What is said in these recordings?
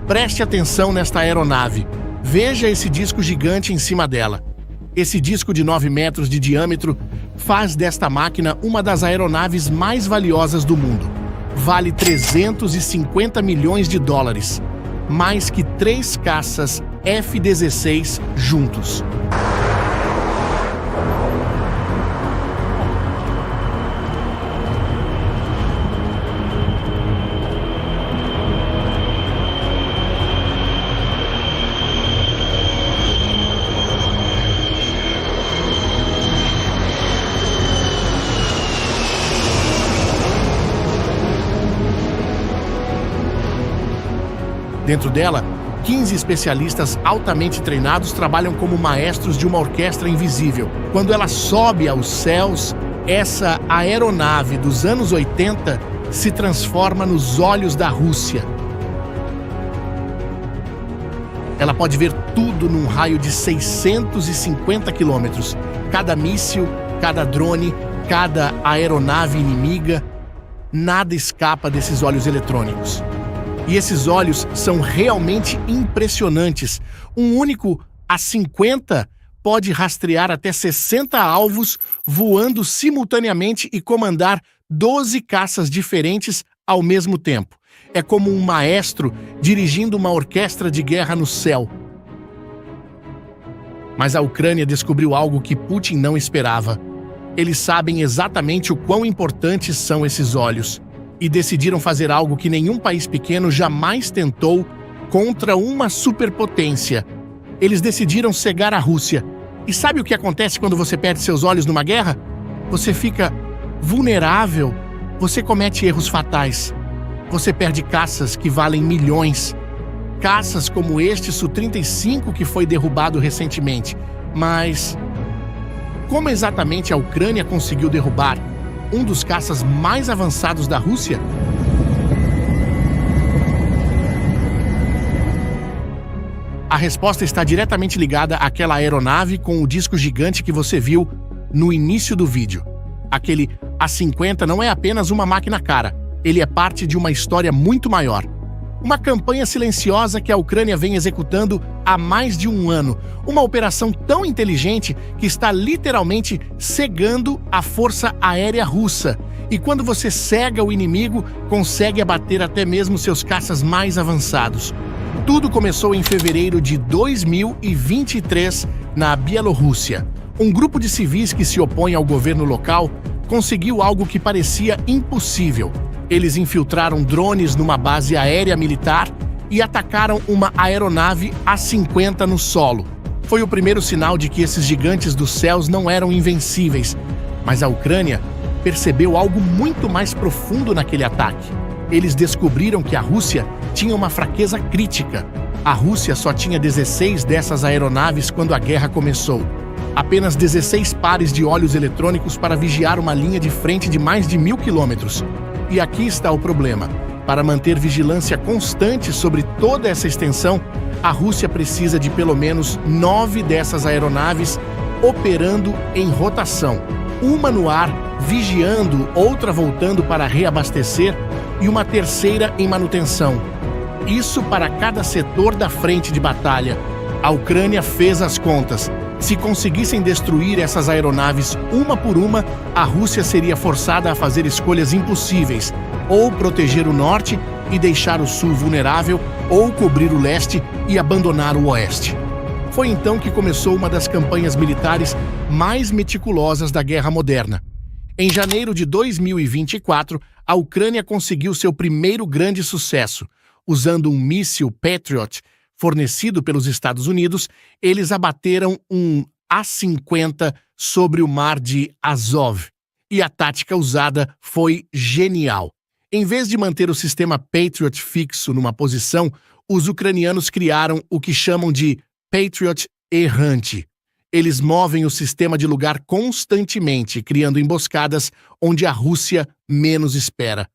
Preste atenção nesta aeronave. Veja esse disco gigante em cima dela. Esse disco de 9 metros de diâmetro faz desta máquina uma das aeronaves mais valiosas do mundo. Vale 350 milhões de dólares, mais que 3 caças F-16 juntos. Dentro dela, 15 especialistas altamente treinados trabalham como maestros de uma orquestra invisível. Quando ela sobe aos céus, essa aeronave dos anos 80 se transforma nos olhos da Rússia. Ela pode ver tudo num raio de 650 quilômetros. Cada míssil, cada drone, cada aeronave inimiga, nada escapa desses olhos eletrônicos. E esses olhos são realmente impressionantes. Um único A-50 pode rastrear até 60 alvos voando simultaneamente e comandar 12 caças diferentes ao mesmo tempo. É como um maestro dirigindo uma orquestra de guerra no céu. Mas a Ucrânia descobriu algo que Putin não esperava. Eles sabem exatamente o quão importantes são esses olhos. E decidiram fazer algo que nenhum país pequeno jamais tentou contra uma superpotência. Eles decidiram cegar a Rússia. E sabe o que acontece quando você perde seus olhos numa guerra? Você fica vulnerável, você comete erros fatais. Você perde caças que valem milhões. Caças como este Su-35 que foi derrubado recentemente. Mas como exatamente a Ucrânia conseguiu derrubar um dos caças mais avançados da Rússia? A resposta está diretamente ligada àquela aeronave com o disco gigante que você viu no início do vídeo. Aquele A-50 não é apenas uma máquina cara, ele é parte de uma história muito maior. Uma campanha silenciosa que a Ucrânia vem executando há mais de um ano. Uma operação tão inteligente que está literalmente cegando a força aérea russa. E quando você cega o inimigo, consegue abater até mesmo seus caças mais avançados. Tudo começou em fevereiro de 2023, na Bielorrússia. Um grupo de civis que se opõe ao governo local conseguiu algo que parecia impossível. Eles infiltraram drones numa base aérea militar e atacaram uma aeronave A-50 no solo. Foi o primeiro sinal de que esses gigantes dos céus não eram invencíveis. Mas a Ucrânia percebeu algo muito mais profundo naquele ataque. Eles descobriram que a Rússia tinha uma fraqueza crítica. A Rússia só tinha 16 dessas aeronaves quando a guerra começou. Apenas 16 pares de olhos eletrônicos para vigiar uma linha de frente de mais de 1.000 quilômetros. E aqui está o problema. Para manter vigilância constante sobre toda essa extensão, a Rússia precisa de pelo menos 9 dessas aeronaves operando em rotação. Uma no ar, vigiando, outra voltando para reabastecer e uma terceira em manutenção. Isso para cada setor da frente de batalha. A Ucrânia fez as contas. Se conseguissem destruir essas aeronaves uma por uma, a Rússia seria forçada a fazer escolhas impossíveis, ou proteger o norte e deixar o sul vulnerável, ou cobrir o leste e abandonar o oeste. Foi então que começou uma das campanhas militares mais meticulosas da guerra moderna. Em janeiro de 2024, a Ucrânia conseguiu seu primeiro grande sucesso. Usando um míssil Patriot fornecido pelos Estados Unidos, eles abateram um A-50 sobre o mar de Azov. E a tática usada foi genial. Em vez de manter o sistema Patriot fixo numa posição, os ucranianos criaram o que chamam de Patriot errante. Eles movem o sistema de lugar constantemente, criando emboscadas onde a Rússia menos espera.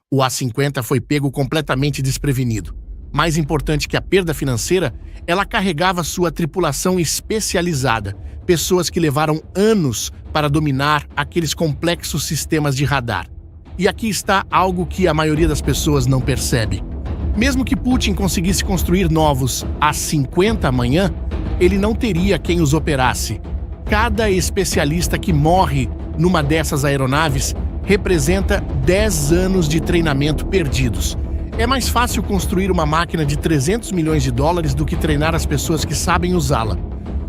O A-50 foi pego completamente desprevenido. Mais importante que a perda financeira, ela carregava sua tripulação especializada, pessoas que levaram anos para dominar aqueles complexos sistemas de radar. E aqui está algo que a maioria das pessoas não percebe. Mesmo que Putin conseguisse construir novos A-50 amanhã, ele não teria quem os operasse. Cada especialista que morre numa dessas aeronaves representa 10 anos de treinamento perdidos. É mais fácil construir uma máquina de 300 milhões de dólares do que treinar as pessoas que sabem usá-la.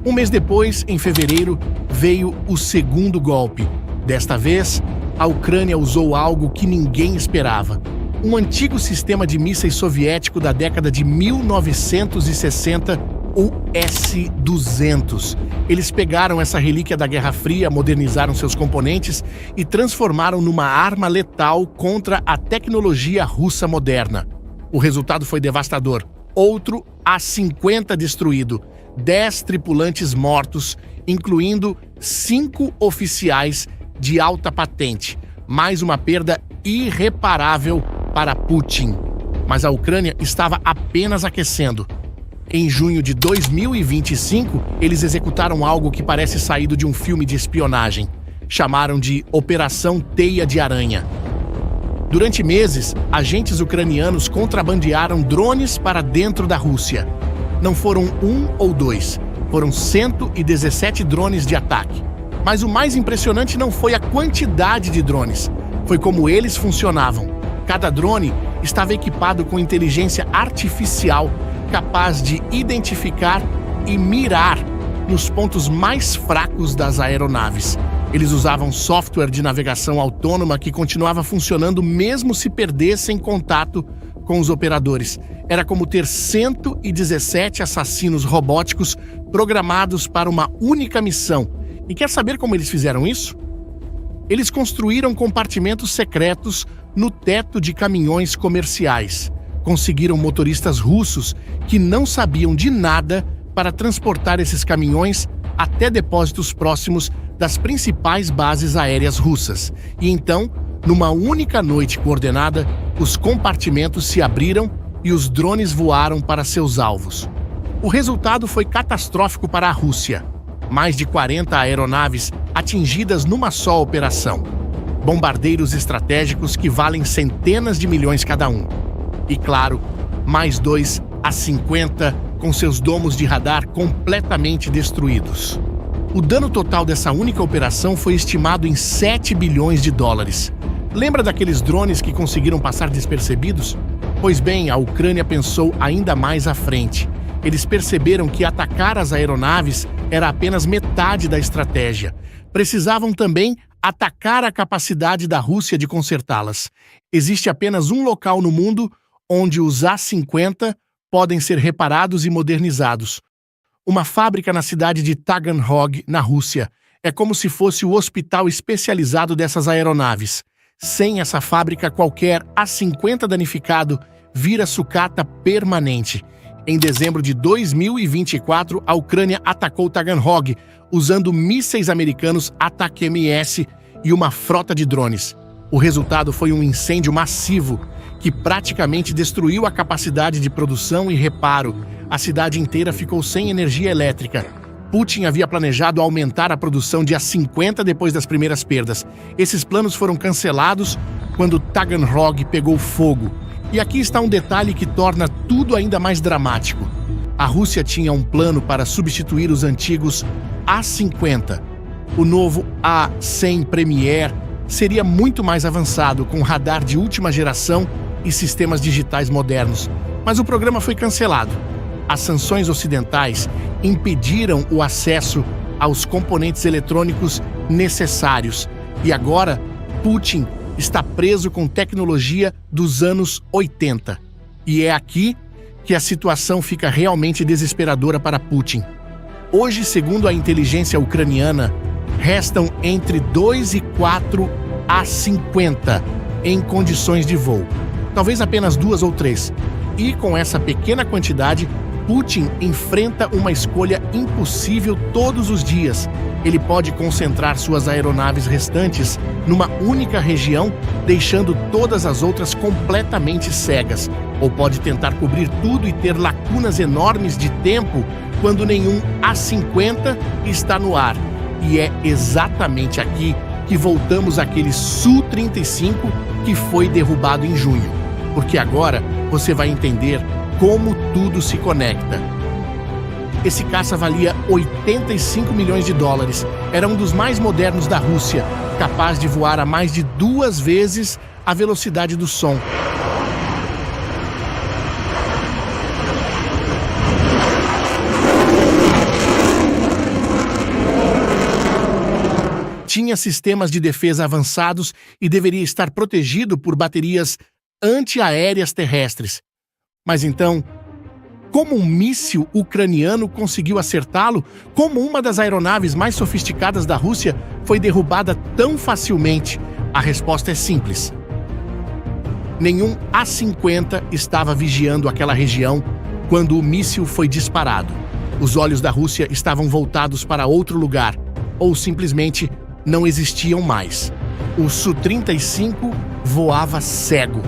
Um mês depois, em fevereiro, veio o segundo golpe. Desta vez, a Ucrânia usou algo que ninguém esperava. Um antigo sistema de mísseis soviético da década de 1960, o S-200. Eles pegaram essa relíquia da Guerra Fria, modernizaram seus componentes e transformaram numa arma letal contra a tecnologia russa moderna. O resultado foi devastador. Outro A-50 destruído, 10 tripulantes mortos, incluindo 5 oficiais de alta patente. Mais uma perda irreparável para Putin. Mas a Ucrânia estava apenas aquecendo. Em junho de 2025, eles executaram algo que parece saído de um filme de espionagem. Chamaram de Operação Teia de Aranha. Durante meses, agentes ucranianos contrabandearam drones para dentro da Rússia. Não foram um ou dois, foram 117 drones de ataque. Mas o mais impressionante não foi a quantidade de drones, foi como eles funcionavam. Cada drone estava equipado com inteligência artificial, capaz de identificar e mirar nos pontos mais fracos das aeronaves. Eles usavam software de navegação autônoma que continuava funcionando mesmo se perdessem contato com os operadores. Era como ter 117 assassinos robóticos programados para uma única missão. E quer saber como eles fizeram isso? Eles construíram compartimentos secretos no teto de caminhões comerciais. Conseguiram motoristas russos que não sabiam de nada para transportar esses caminhões até depósitos próximos das principais bases aéreas russas. E então, numa única noite coordenada, os compartimentos se abriram e os drones voaram para seus alvos. O resultado foi catastrófico para a Rússia. Mais de 40 aeronaves atingidas numa só operação. Bombardeiros estratégicos que valem centenas de milhões cada um. E claro, mais 2 A-50 com seus domos de radar completamente destruídos. O dano total dessa única operação foi estimado em 7 bilhões de dólares. Lembra daqueles drones que conseguiram passar despercebidos? Pois bem, a Ucrânia pensou ainda mais à frente. Eles perceberam que atacar as aeronaves era apenas metade da estratégia. Precisavam também atacar a capacidade da Rússia de consertá-las. Existe apenas um local no mundo onde os A-50 podem ser reparados e modernizados. Uma fábrica na cidade de Taganrog, na Rússia. É como se fosse o hospital especializado dessas aeronaves. Sem essa fábrica, qualquer A-50 danificado vira sucata permanente. Em dezembro de 2024, a Ucrânia atacou Taganrog, usando mísseis americanos ATACMS e uma frota de drones. O resultado foi um incêndio massivo que praticamente destruiu a capacidade de produção e reparo. A cidade inteira ficou sem energia elétrica. Putin havia planejado aumentar a produção de A-50 depois das primeiras perdas. Esses planos foram cancelados quando Taganrog pegou fogo. E aqui está um detalhe que torna tudo ainda mais dramático. A Rússia tinha um plano para substituir os antigos A-50. O novo A-100 Premier seria muito mais avançado, com radar de última geração e sistemas digitais modernos. Mas o programa foi cancelado. As sanções ocidentais impediram o acesso aos componentes eletrônicos necessários. E agora, Putin está preso com tecnologia dos anos 80. E é aqui que a situação fica realmente desesperadora para Putin. Hoje, segundo a inteligência ucraniana, restam entre 2 e 4 A-50 em condições de voo. Talvez apenas 2 ou 3. E com essa pequena quantidade, Putin enfrenta uma escolha impossível todos os dias. Ele pode concentrar suas aeronaves restantes numa única região, deixando todas as outras completamente cegas. Ou pode tentar cobrir tudo e ter lacunas enormes de tempo quando nenhum A-50 está no ar. E é exatamente aqui que voltamos àquele Su-35 que foi derrubado em junho. porque agora você vai entender como tudo se conecta. Esse caça valia 85 milhões de dólares. Era um dos mais modernos da Rússia, capaz de voar a mais de 2 vezes a velocidade do som. Tinha sistemas de defesa avançados e deveria estar protegido por baterias antiaéreas terrestres. Mas então, como um míssil ucraniano conseguiu acertá-lo? Como uma das aeronaves mais sofisticadas da Rússia foi derrubada tão facilmente? A resposta é simples. Nenhum A-50 estava vigiando aquela região quando o míssil foi disparado. Os olhos da Rússia estavam voltados para outro lugar, ou simplesmente não existiam mais. O Su-35 voava cego.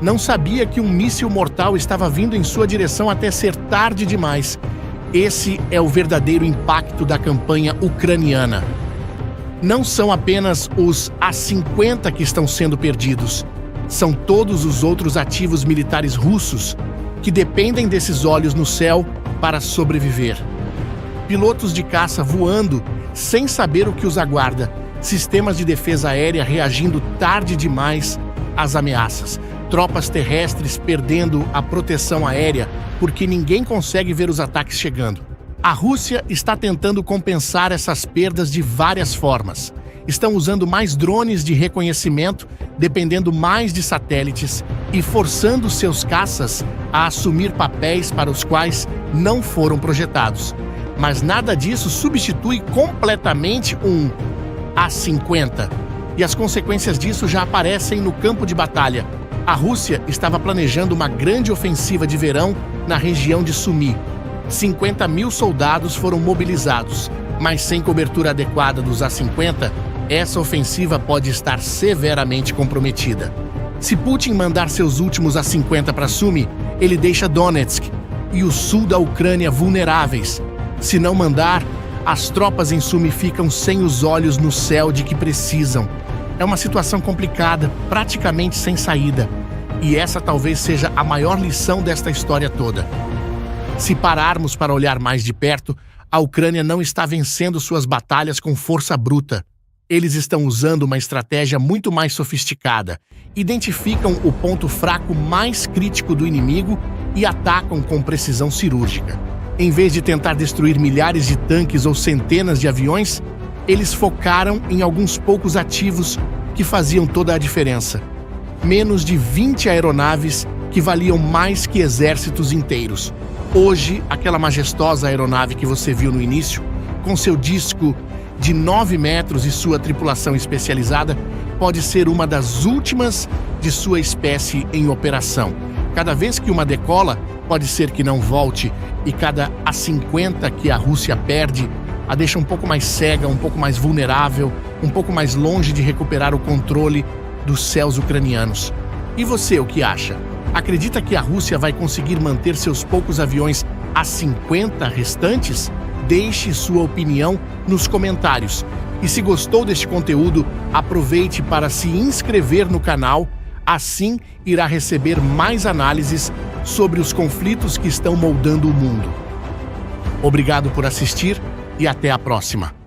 Não sabia que um míssil mortal estava vindo em sua direção até ser tarde demais. Esse é o verdadeiro impacto da campanha ucraniana. Não são apenas os A-50 que estão sendo perdidos. São todos os outros ativos militares russos que dependem desses olhos no céu para sobreviver. Pilotos de caça voando sem saber o que os aguarda. Sistemas de defesa aérea reagindo tarde demais às ameaças. Tropas terrestres perdendo a proteção aérea porque ninguém consegue ver os ataques chegando. A Rússia está tentando compensar essas perdas de várias formas. Estão usando mais drones de reconhecimento, dependendo mais de satélites e forçando seus caças a assumir papéis para os quais não foram projetados. Mas nada disso substitui completamente um A-50. E as consequências disso já aparecem no campo de batalha. A Rússia estava planejando uma grande ofensiva de verão na região de Sumy. 50 mil soldados foram mobilizados, mas sem cobertura adequada dos A-50, essa ofensiva pode estar severamente comprometida. Se Putin mandar seus últimos A-50 para Sumy, ele deixa Donetsk e o sul da Ucrânia vulneráveis. Se não mandar, as tropas em Sumy ficam sem os olhos no céu de que precisam. É uma situação complicada, praticamente sem saída. E essa talvez seja a maior lição desta história toda. Se pararmos para olhar mais de perto, a Ucrânia não está vencendo suas batalhas com força bruta. Eles estão usando uma estratégia muito mais sofisticada. Identificam o ponto fraco mais crítico do inimigo e atacam com precisão cirúrgica. Em vez de tentar destruir milhares de tanques ou centenas de aviões, eles focaram em alguns poucos ativos que faziam toda a diferença. Menos de 20 aeronaves que valiam mais que exércitos inteiros. Hoje, aquela majestosa aeronave que você viu no início, com seu disco de 9 metros e sua tripulação especializada, pode ser uma das últimas de sua espécie em operação. Cada vez que uma decola, pode ser que não volte, e cada A-50 que a Rússia perde a deixa um pouco mais cega, um pouco mais vulnerável, um pouco mais longe de recuperar o controle dos céus ucranianos. E você, o que acha? Acredita que a Rússia vai conseguir manter seus poucos aviões A-50 restantes? Deixe sua opinião nos comentários. E se gostou deste conteúdo, aproveite para se inscrever no canal, assim irá receber mais análises sobre os conflitos que estão moldando o mundo. Obrigado por assistir e até a próxima.